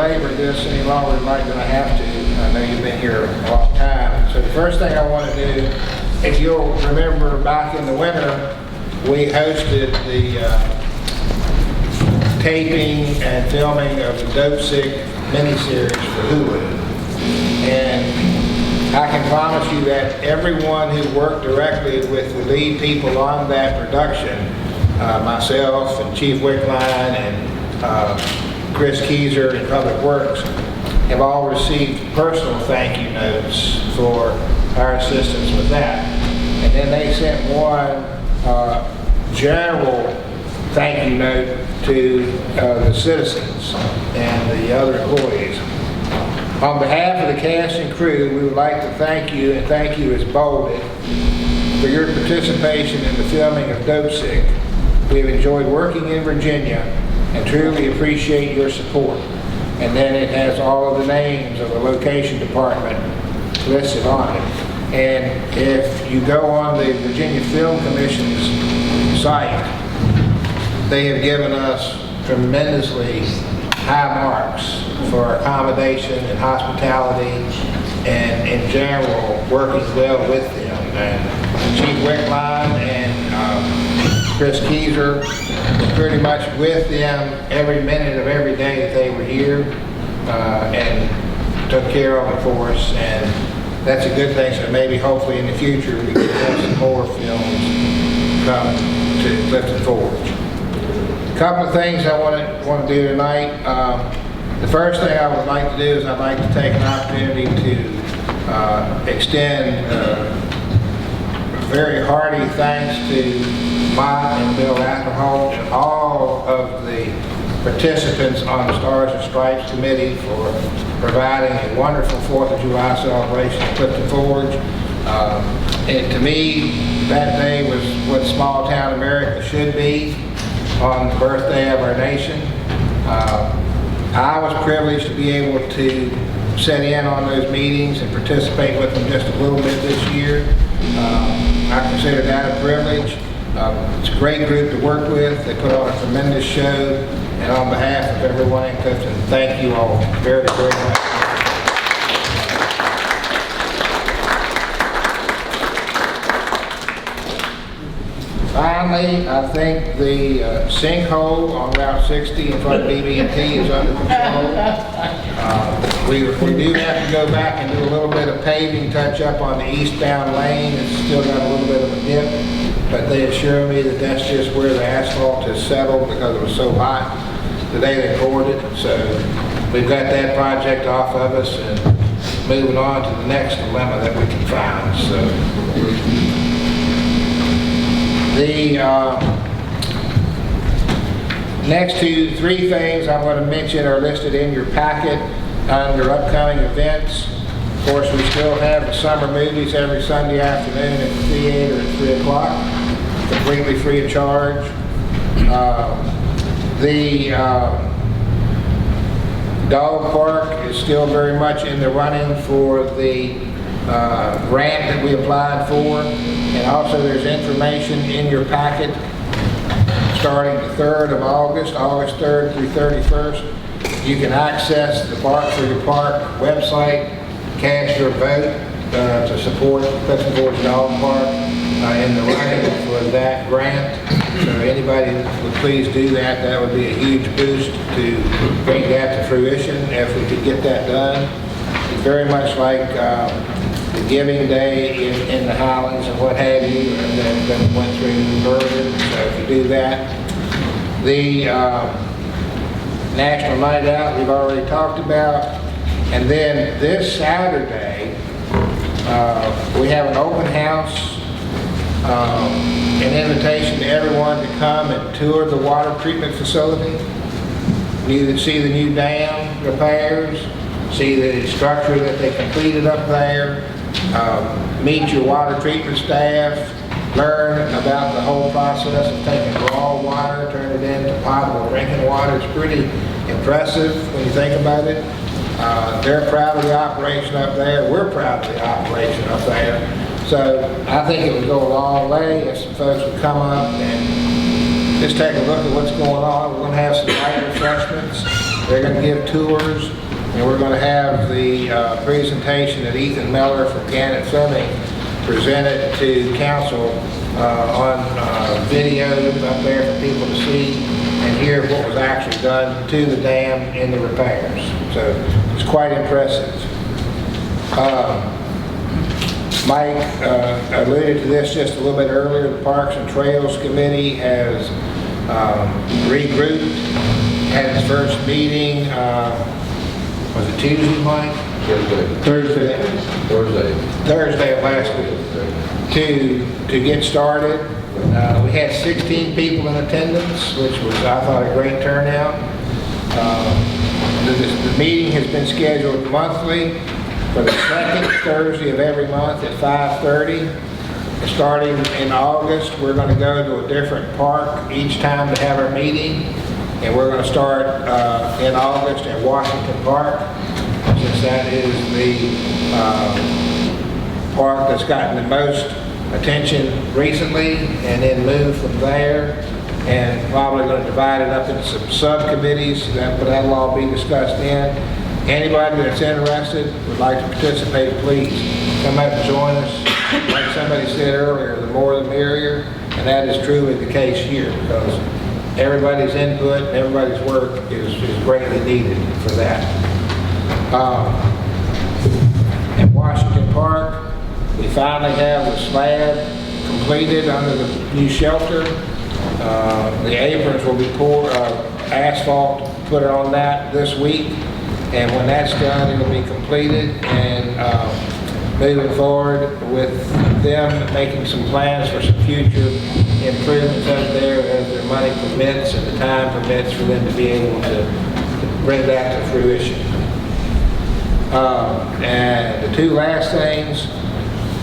belabor this any longer than I have to. I know you've been here a long time. So the first thing I want to do, if you'll remember back in the winter, we hosted the taping and filming of the Dope Sick miniseries for Hulu. And I can promise you that everyone who worked directly with the lead people on that production, myself and Chief Wickline and Chris Keyser in Public Works, have all received personal thank you notes for our assistance with that. And then they sent one general thank you note to the citizens and the other employees. On behalf of the cast and crew, we would like to thank you, and thank you as bolded, for your participation in the filming of Dope Sick. We have enjoyed working in Virginia and truly appreciate your support. And then it has all of the names of the location department listed on it. And if you go on the Virginia Film Commission's site, they have given us tremendously high marks for accommodation and hospitality and in general working well with them. And Chief Wickline and Chris Keyser were pretty much with them every minute of every day that they were here and took care of them for us. And that's a good thing, so maybe hopefully in the future we can have some more films come to Clifton Forge. A couple of things I want to do tonight. The first thing I would like to do is I'd like to take an opportunity to extend very hearty thanks to Mike and Bill Ackerhold and all of the participants on the Stars and Stripes Committee for providing a wonderful 4th of July celebration at Clifton Forge. And to me, that day was what small town America should be on the birthday of our nation. I was privileged to be able to sit in on those meetings and participate with them just a little bit this year. I consider that a privilege. It's a great group to work with. They put on a tremendous show, and on behalf of everyone in Clifton, thank you all very, very much. Finally, I think the sinkhole on Route 60 in front of BB&T is under control. We do have to go back and do a little bit of paving touch-up on the eastbound lane. It's still got a little bit of a dip, but they assure me that that's just where the asphalt has settled because it was so hot the day they poured it. So we've got that project off of us and moving on to the next dilemma that we can find. So. The next three things I want to mention are listed in your packet under upcoming events. Of course, we still have the summer movies every Sunday afternoon at the theater at 3 o'clock, completely free of charge. The dog park is still very much in the running for the grant that we applied for, and also there's information in your packet starting the 3rd of August, August 3rd through 31st. You can access the Bark for Your Park website, cast your vote to support Clifton Forge Dog Park in the running for that grant. So anybody would please do that. That would be a huge boost to bring that to fruition if we could get that done. It's very much like the Giving Day in the Highlands and what have you, and then went through Bergen. So if you do that, the National Night Out we've already talked about, and then this Saturday we have an open house, an invitation to everyone to come and tour the water treatment facility. You can see the new dam repairs, see the structure that they completed up there. Meet your water treatment staff, learn about the whole process of taking raw water, turn it into potable drinking water. It's pretty impressive when you think about it. They're proud of the operation up there. We're proud of the operation up there. So I think it would go a long way if some folks would come up and just take a look at what's going on. We're going to have some light refreshments. They're going to give tours, and we're going to have the presentation that Ethan Miller from Gannett Fleming presented to council on video up there for people to see and hear what was actually done to the dam in the repairs. So it's quite impressive. Mike alluded to this just a little bit earlier. The Parks and Trails Committee has regrouped, had its first meeting, was it Tuesday, Mike? Thursday of last week to get started. We had 16 people in attendance, which was, I thought, a great turnout. The meeting has been scheduled monthly for the second Thursday of every month at 5:30. Starting in August, we're going to go to a different park each time to have our meeting. And we're going to start in August at Washington Park, since that is the park that's gotten the most attention recently, and then move from there, and probably going to divide it up into some subcommittees, but that'll all be discussed in. Anybody that's interested, would like to participate, please come up and join us. Like somebody said earlier, the more the merrier, and that is truly the case here, because everybody's input and everybody's work is greatly needed for that. At Washington Park, we finally have the slab completed under the new shelter. The aprons will be poured, asphalt put on that this week, and when that's done, it'll be completed, and moving forward with them making some plans for some future improvements up there as their money permits and the time permits for them to be able to bring that to fruition. And the two last things,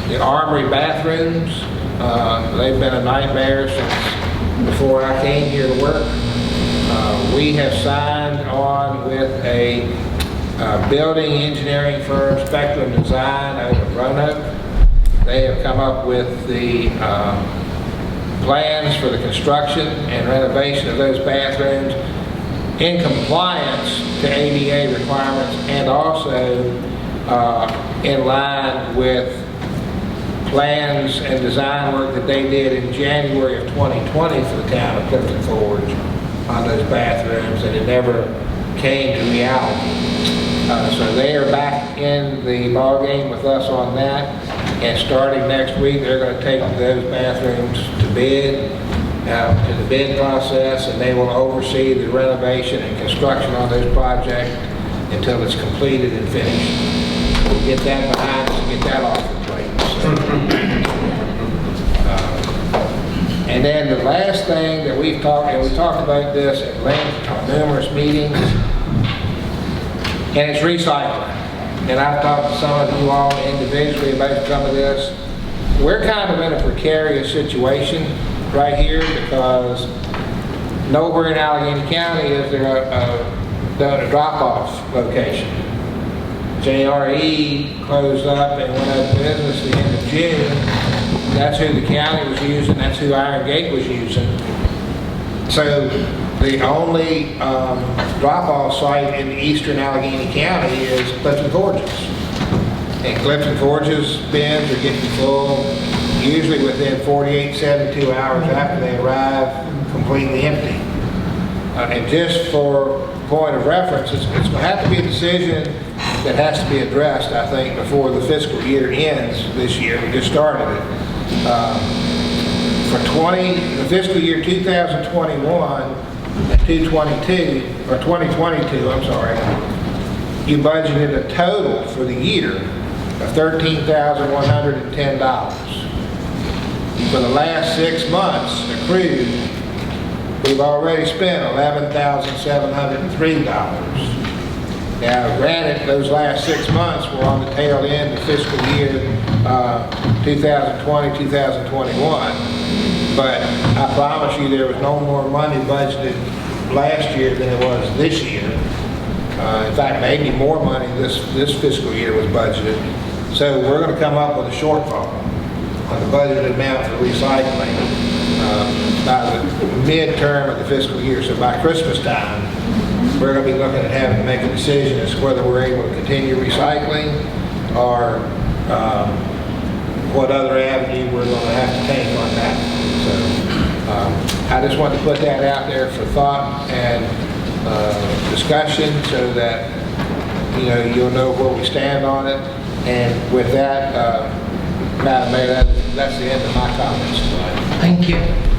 the Armory bathrooms, they've been a nightmare since before I came here to work. We have signed on with a building engineering firm, Spectrum Design, out of Roanoke. They have come up with the plans for the construction and renovation of those bathrooms in compliance to ADA requirements, and also in line with plans and design work that they did in January of 2020 for the town of Clifton Forge on those bathrooms, and it never came to reality. So they are back in the ball game with us on that, and starting next week they're going to take those bathrooms to bid, to the bid process, and they will oversee the renovation and construction on those projects until it's completed and finished. We'll get that behind us and get that off the plate. And then the last thing that we've talked, and we talked about this at length on numerous meetings, and it's recycling. And I've talked to some of you all individually about some of this. We're kind of in a precarious situation right here, because nowhere in Allegheny County is there a drop-off location. JRE closed up and went out of business at the end of June. That's who the county was using, that's who Iron Gate was using. So the only drop-off site in eastern Allegheny County is Clifton Forges. And Clifton Forges bins are getting full, usually within 48, 72 hours after they arrive, completely empty. And just for point of reference, it's going to have to be a decision that has to be addressed, I think, before the fiscal year ends this year. We just started it. For the fiscal year 2021 and 2022, or 2022, I'm sorry, you budgeted a total for the year of $13,110. For the last 6 months accrued, we've already spent $11,703. Now, granted, those last 6 months were on the tail end of fiscal year 2020, 2021, but I promise you there was no more money budgeted last year than it was this year. In fact, maybe more money this fiscal year was budgeted. So we're going to come up with a shortfall on the budgeted amount for recycling by the mid-term of the fiscal year. So by Christmas time, we're going to be looking at having to make a decision as to whether we're able to continue recycling or what other avenue we're going to have to take on that. So I just wanted to put that out there for thought and discussion so that you'll know where we stand on it. And with that, Madam Mayor, that's the end of my comments tonight. Thank you.